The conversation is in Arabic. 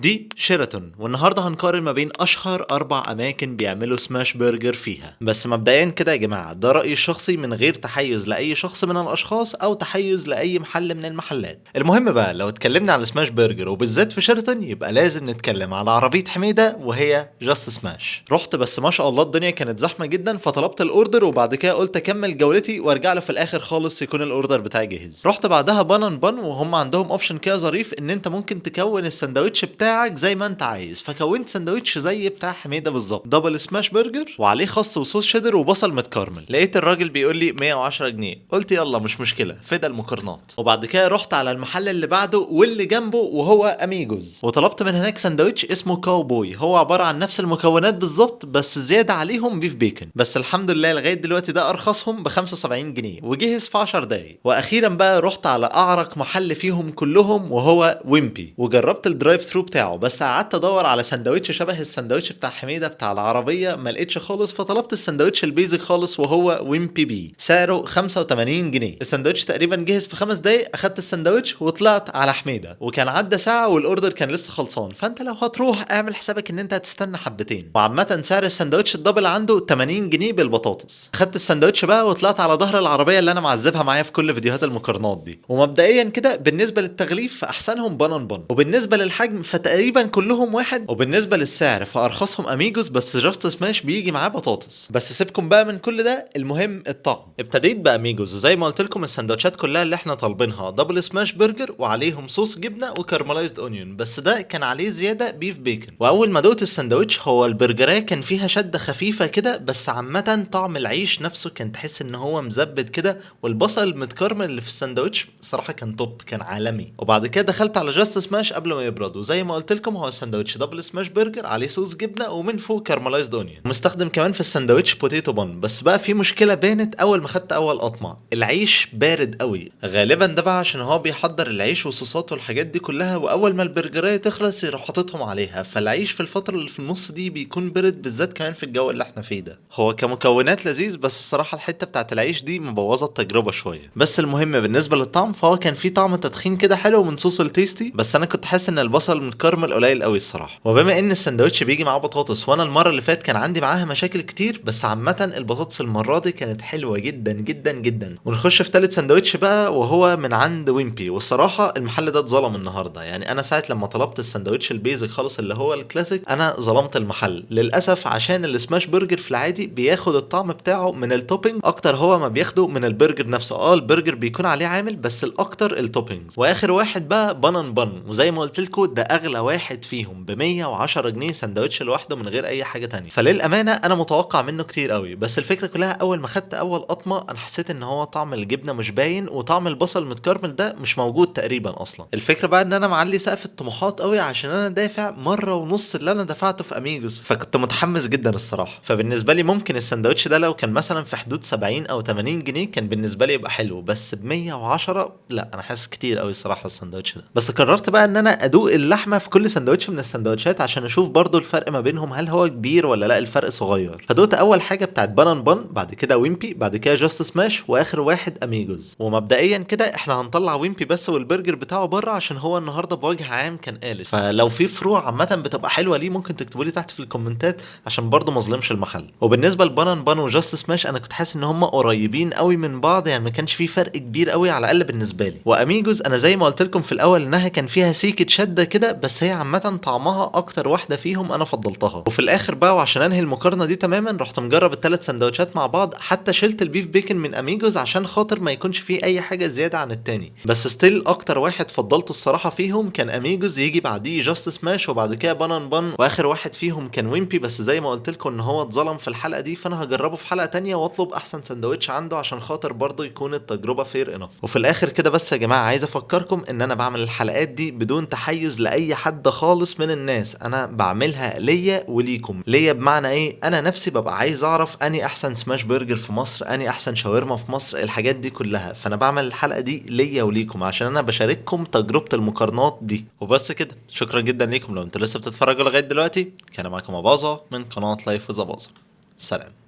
دي شيراتون، والنهارده هنقارن ما بين اشهر 4 اماكن بيعملوا سماش برجر فيها. بس مبدئيا كده يا جماعه، ده رايي الشخصي من غير تحيز لاي شخص من الاشخاص او تحيز لاي محل من المحلات. المهم بقى، لو اتكلمنا على سماش برجر وبالذات في شيراتون، يبقى لازم نتكلم على عربيه حميده وهي جاست سماش. رحت بس ما شاء الله الدنيا كانت زحمه جدا، فطلبت الاوردر وبعد كده قلت اكمل جولتي وارجع له في الاخر خالص يكون الاوردر بتاعي جاهز. رحت بعدها بان وهم عندهم اوبشن كده ظريف ان انت ممكن تكون الساندوتش بتاعك زي ما انت عايز، فكونت ساندوتش زي بتاع حميده بالظبط، دبل سماش برجر وعليه خس وصوص شيدر وبصل متكرمل. لقيت الراجل بيقول لي 110 جنيه، قلت يلا مش مشكله، فدا المقارنات. وبعد كده رحت على المحل اللي بعده واللي جنبه وهو اميجوز، وطلبت من هناك ساندوتش اسمه كاوبوي، هو عباره عن نفس المكونات بالظبط بس زياده عليهم بيف بيكن. بس الحمد لله لغايه دلوقتي ده ارخصهم ب 75 جنيه وجهز في 10 دقايق. واخيرا بقى رحت على اعرق محل فيهم كلهم وهو ويمبي، وجربت الدرايف ثرو بتاعه، بس قعدت ادور على سندوتش شبه السندوتش بتاع حميده بتاع العربيه ما لقيتش خالص، فطلبت السندوتش البيزك خالص وهو ويمبي بي، سعره 85 جنيه. السندوتش تقريبا جهز في 5 دقايق، اخدت السندوتش وطلعت على حميده، وكان عدى ساعه والاوردر كان لسه خلصان. فانت لو هتروح اعمل حسابك ان انت هتستنى حبتين. وعامه سعر السندوتش الدبل عنده 80 جنيه بالبطاطس. خدت السندوتش بقى وطلعت على ظهر العربيه اللي انا معذبها معايا في كل فيديوهات المقارنات دي. ومبدئيا كده بالنسبه للتغليف فاحسنهم بان، وبالنسبه للحجم فتقريبا كلهم واحد، وبالنسبه للسعر فارخصهم اميجوس بس جاست سماش بيجي معاه بطاطس. بس سيبكم بقى من كل ده، المهم الطعم. ابتديت باميجوس، وزي ما قلت لكم السندوتشات كلها اللي احنا طالبينها دبل سماش برجر وعليهم صوص جبنه وكارملايزد اونيون، بس ده كان عليه زياده بيف بيكن. واول ما دوت السندوتش هو البرجرايه كان فيها شده خفيفه كده، بس عامه طعم العيش نفسه كان تحس ان هو مزبد كده، والبصل المتكرمل اللي في السندوتش صراحه كان توب، كان عالمي. وبعد كده دخلت على جاست سماش قبل ما يبرد، وزي ما قلت لكم هو الساندوتش دبل سماش برجر عليه صوص جبنه ومن فوق كارملايزد اونيون، مستخدم كمان في الساندوتش بوتيتو بان. بس بقى في مشكله بانت اول ما خدت اول قطمه، العيش بارد قوي، غالبا ده بقى عشان هو بيحضر العيش وصوصاته والحاجات دي كلها، واول ما البرجرايه تخلص يروح حاططهم عليها، فالعيش في الفتره اللي في النص دي بيكون برد، بالذات كمان في الجو اللي احنا فيه ده. هو كمكونات لذيذ، بس الصراحه الحته بتاعت العيش دي مبوظه التجربه شويه. بس المهم بالنسبه للطعم فهو كان فيه طعم تدخين كده حلو من صوص التيستي، بس انا كنت حاسس ان البصل متكرمل قليل قوي الصراحه. وبما ان السندوتش بيجي معاه بطاطس، وانا المره اللي فاتت كان عندي معاها مشاكل كتير، بس عامه البطاطس المره دي كانت حلوه جدا جدا جدا. ونخش في ثالث سندوتش بقى وهو من عند ويمبي، والصراحه المحل ده اتظلم النهارده. يعني انا ساعه لما طلبت السندوتش البيزك خالص اللي هو الكلاسيك، انا ظلمت المحل للاسف، عشان السماش برجر في العادي بياخد الطعم بتاعه من التوبينج اكتر هو ما بياخده من البرجر نفسه. البرجر بيكون عليه عامل، بس الاكتر التوبينجز. واخر واحد بقى بان، وزي ما قلت لكم ده اغلى واحد فيهم ب 110 جنيه سندوتش لوحده من غير اي حاجه تانية. فللامانه انا متوقع منه كتير قوي، بس الفكره كلها اول ما خدت اول قطمه انا حسيت ان هو طعم الجبنه مش باين، وطعم البصل المتكرمل ده مش موجود تقريبا اصلا. الفكره بقى ان انا معلي سقف الطموحات قوي، عشان انا دافع مره ونص اللي انا دفعته في اميجوس، فكنت متحمس جدا الصراحه. فبالنسبه لي ممكن السندوتش ده لو كان مثلا في حدود 70 او 80 جنيه كان بالنسبه لي يبقى حلو، بس ب 110 لا، انا حاسس كتير قوي الصراحه السندوتش ده. بس قررت بقى ان انا ادوق اللحمه في كل سندوتش من السندوتشات عشان اشوف برضو الفرق ما بينهم، هل هو كبير ولا لا الفرق صغير. فدوقت اول حاجه بتاعت بان، بعد كده ويمبي، بعد كده جاست سماش، واخر واحد اميجوز. ومبدئيا كده احنا هنطلع ويمبي بس والبرجر بتاعه بره، عشان هو النهارده بوجه عام كان قالت، فلو في فروع عامه بتبقى حلوه ليه ممكن تكتبوا لي تحت في الكومنتات عشان برضو ما اظلمش المحل. وبالنسبه لبان وجاست سماش انا كنت حاسس ان هم قريبين قوي من بعض، يعني ما كانش في فرق كبير قوي على الاقل بالنسبه لي. واميجوز انا زي ما قلت لكم في الاول انها كان فيها سيكه شده كده، بس هي عامه طعمها اكتر واحده فيهم انا فضلتها. وفي الاخر بقى وعشان انهي المقارنه دي تماما، رحت مجرب الثلاث سندوتشات مع بعض، حتى شلت البيف بيكن من اميجوز عشان خاطر ما يكونش فيه اي حاجه زياده عن التاني. بس ستيل اكتر واحد فضلته الصراحه فيهم كان اميجوز، يجي بعديه جاست سماش، وبعد كده بان، واخر واحد فيهم كان ويمبي. بس زي ما قلت لكم ان هو اتظلم في الحلقه دي، فانا هجربه في حلقه تانية واطلب احسن سندوتش عنده عشان خاطر برضه يكون التجربه فير انف. وفي الاخر كده بس يا جماعه عايز افكركم ان انا بعمل الحلقات دي بدون تحيز لاي حد خالص من الناس، انا بعملها ليا وليكم. ليا بمعنى ايه؟ انا نفسي ببقى عايز اعرف اني احسن سماش برجر في مصر، اني احسن شاورما في مصر، الحاجات دي كلها. فانا بعمل الحلقه دي ليا وليكم عشان انا بشارككم تجربه المقارنات دي. وبس كده، شكرا جدا ليكم لو انتوا لسه بتتفرجوا لغايه دلوقتي. كان معاكم اباظه من قناه لايف وذ اباظه. سلام.